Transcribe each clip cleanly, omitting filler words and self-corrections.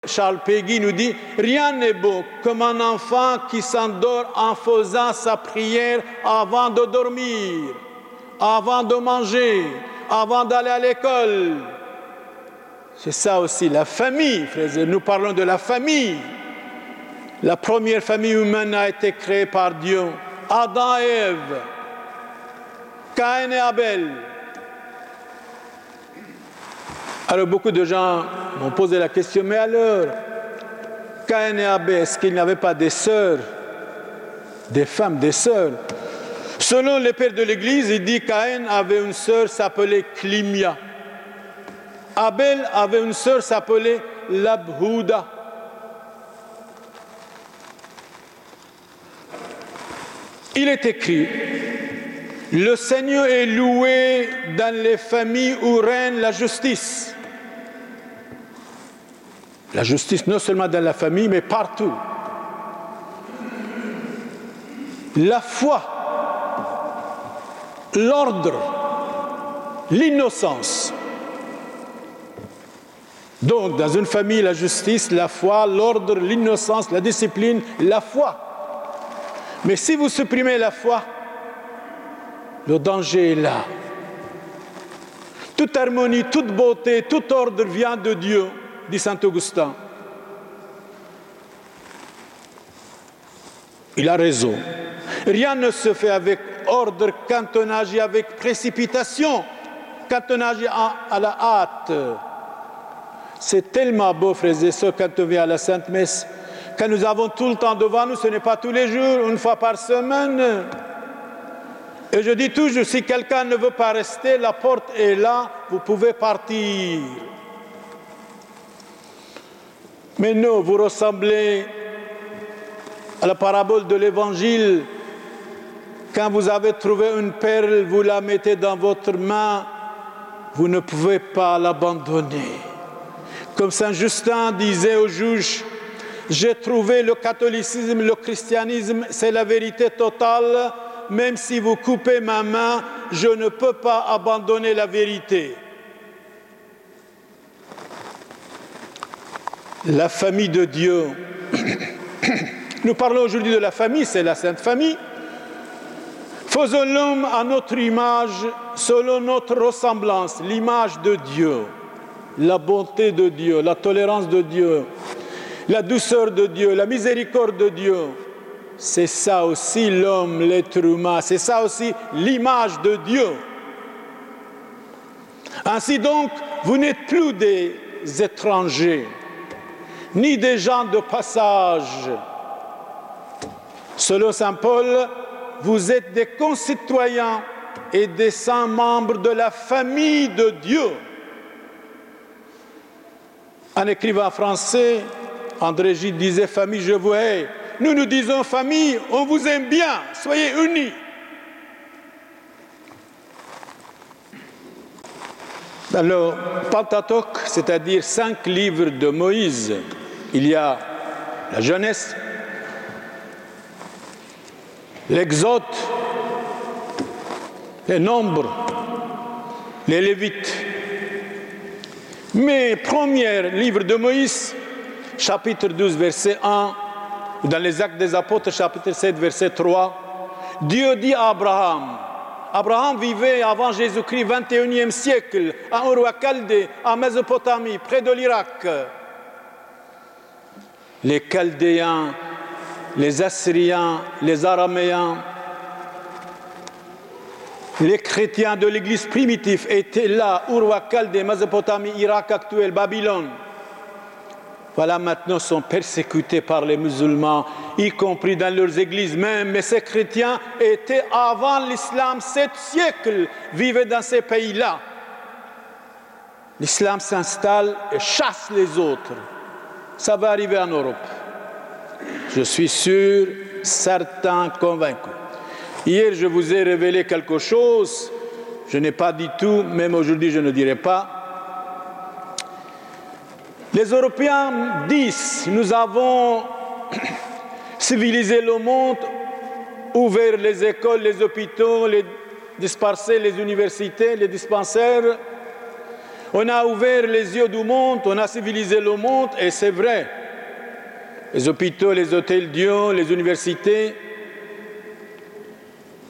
Charles Péguy nous dit « Rien n'est beau comme un enfant qui s'endort en faisant sa prière avant de dormir, avant de manger, avant d'aller à l'école. » C'est ça aussi, la famille, frères. Nous parlons de la famille. La première famille humaine a été créée par Dieu. Adam et Ève, Caïn et Abel. Alors beaucoup de gens m'ont posé la question, mais alors, Caïn et Abel, est-ce qu'ils n'avaient pas des sœurs, des femmes, des sœurs? Selon les pères de l'Église, il dit que Caïn avait une sœur s'appelait Climia. Abel avait une sœur s'appelait Labhouda. Il est écrit, le Seigneur est loué dans les familles où règne la justice. La justice non seulement dans la famille, mais partout. La foi, l'ordre, l'innocence. Donc, dans une famille, la justice, la foi, l'ordre, l'innocence, la discipline, la foi. Mais si vous supprimez la foi, le danger est là. Toute harmonie, toute beauté, tout ordre vient de Dieu, dit saint Augustin. Il a raison. Rien ne se fait avec ordre quand on agit avec précipitation, quand on agit à la hâte. C'est tellement beau, frères et sœurs, quand on vient à la Sainte Messe, quand nous avons tout le temps devant nous, ce n'est pas tous les jours, une fois par semaine. Et je dis toujours, si quelqu'un ne veut pas rester, la porte est là, vous pouvez partir. Mais non, vous ressemblez à la parabole de l'Évangile. Quand vous avez trouvé une perle, vous la mettez dans votre main, vous ne pouvez pas l'abandonner. Comme saint Justin disait aux juges, j'ai trouvé le catholicisme, le christianisme, c'est la vérité totale. Même si vous coupez ma main, je ne peux pas abandonner la vérité. La famille de Dieu. Nous parlons aujourd'hui de la famille, c'est la Sainte Famille. Faisons l'homme à notre image, selon notre ressemblance, l'image de Dieu, la bonté de Dieu, la tolérance de Dieu, la douceur de Dieu, la miséricorde de Dieu. C'est ça aussi l'homme, l'être humain, c'est ça aussi l'image de Dieu. Ainsi donc, vous n'êtes plus des étrangers, ni des gens de passage. Selon saint Paul, vous êtes des concitoyens et des saints membres de la famille de Dieu. Un écrivain français, André Gide, disait « Famille, je vous hais ». Nous nous disons famille, on vous aime bien, soyez unis. Alors, Pentateuque, c'est-à-dire 5 livres de Moïse, il y a la Genèse, l'Exode, les Nombres, les Lévites. Mais premier livre de Moïse, chapitre 12, verset 1, dans les Actes des Apôtres, chapitre 7, verset 3, Dieu dit à Abraham, Abraham vivait avant Jésus-Christ, 21e siècle, à Ur wa Chaldée, en Mésopotamie, près de l'Irak. Les Chaldéens, les Assyriens, les Araméens, les chrétiens de l'Église primitive étaient là, Ur wa Chaldée, Mésopotamie, Irak actuel, Babylone. Voilà, maintenant sont persécutés par les musulmans, y compris dans leurs églises même. Mais ces chrétiens étaient avant l'islam, 7 siècles, vivaient dans ces pays-là. L'islam s'installe et chasse les autres. Ça va arriver en Europe. Je suis sûr, certain, convaincu. Hier, je vous ai révélé quelque chose. Je n'ai pas dit tout, même aujourd'hui, je ne dirai pas. Les Européens disent, nous avons civilisé le monde, ouvert les écoles, les hôpitaux, dispersé les universités, les dispensaires. On a ouvert les yeux du monde, on a civilisé le monde, et c'est vrai. Les hôpitaux, les hôtels Dieu, les universités.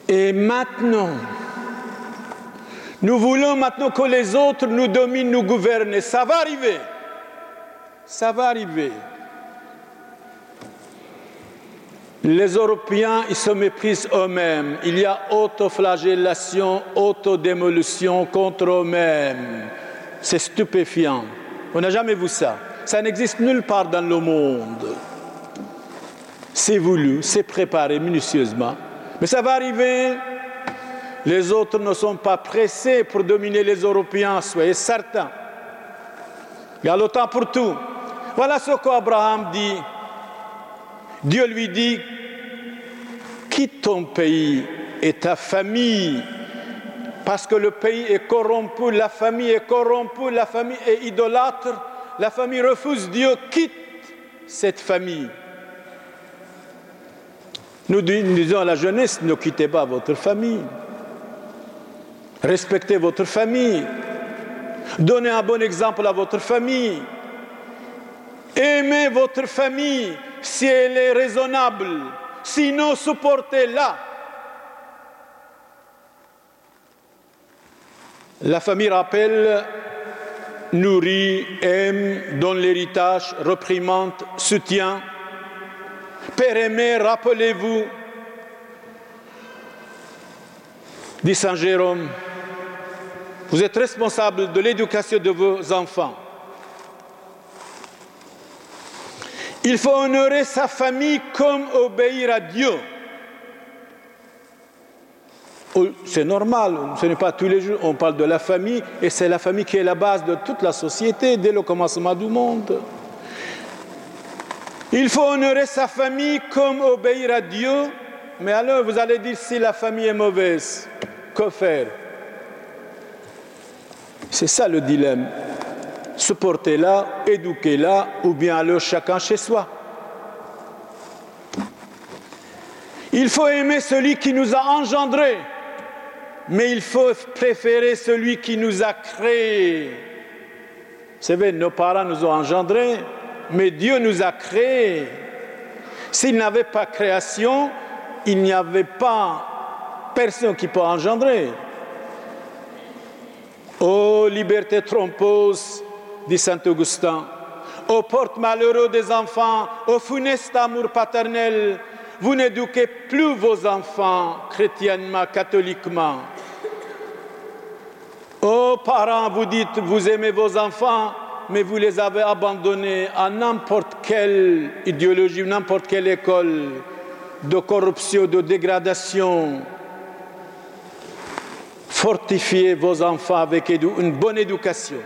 Et maintenant, nous voulons maintenant que les autres nous dominent, nous gouvernent. Et ça va arriver. Ça va arriver. Les Européens, ils se méprisent eux-mêmes. Il y a autoflagellation, autodémolition contre eux-mêmes. C'est stupéfiant. On n'a jamais vu ça. Ça n'existe nulle part dans le monde. C'est voulu, c'est préparé minutieusement. Mais ça va arriver. Les autres ne sont pas pressés pour dominer les Européens, soyez certains. Il y a le temps pour tout. Voilà ce qu'Abraham dit. Dieu lui dit, quitte ton pays et ta famille, parce que le pays est corrompu, la famille est corrompue, la famille est idolâtre, la famille refuse Dieu, quitte cette famille. Nous disons à la jeunesse, ne quittez pas votre famille. Respectez votre famille. Donnez un bon exemple à votre famille. Aimez votre famille si elle est raisonnable. Sinon, supportez-la. La famille rappelle, nourrit, aime, donne l'héritage, réprimande, soutient. Père aimé, rappelez-vous, dit Saint Jérôme, vous êtes responsable de l'éducation de vos enfants. Il faut honorer sa famille comme obéir à Dieu. C'est normal, ce n'est pas tous les jours, on parle de la famille, et c'est la famille qui est la base de toute la société dès le commencement du monde. Il faut honorer sa famille comme obéir à Dieu, mais alors vous allez dire si la famille est mauvaise, que faire? C'est ça le dilemme. Supportez-la, éduquez-la, ou bien alors chacun chez soi. Il faut aimer celui qui nous a engendrés, mais il faut préférer celui qui nous a créés. Vous savez, nos parents nous ont engendrés, mais Dieu nous a créés. S'il n'avait pas création, il n'y avait pas personne qui peut engendrer. Ô liberté trompeuse, dit saint Augustin, ô porte malheureux des enfants, ô funeste amour paternel, vous n'éduquez plus vos enfants chrétiennement, catholiquement. Ô parents, vous dites, vous aimez vos enfants, mais vous les avez abandonnés à n'importe quelle idéologie, n'importe quelle école de corruption, de dégradation. Fortifiez vos enfants avec une bonne éducation.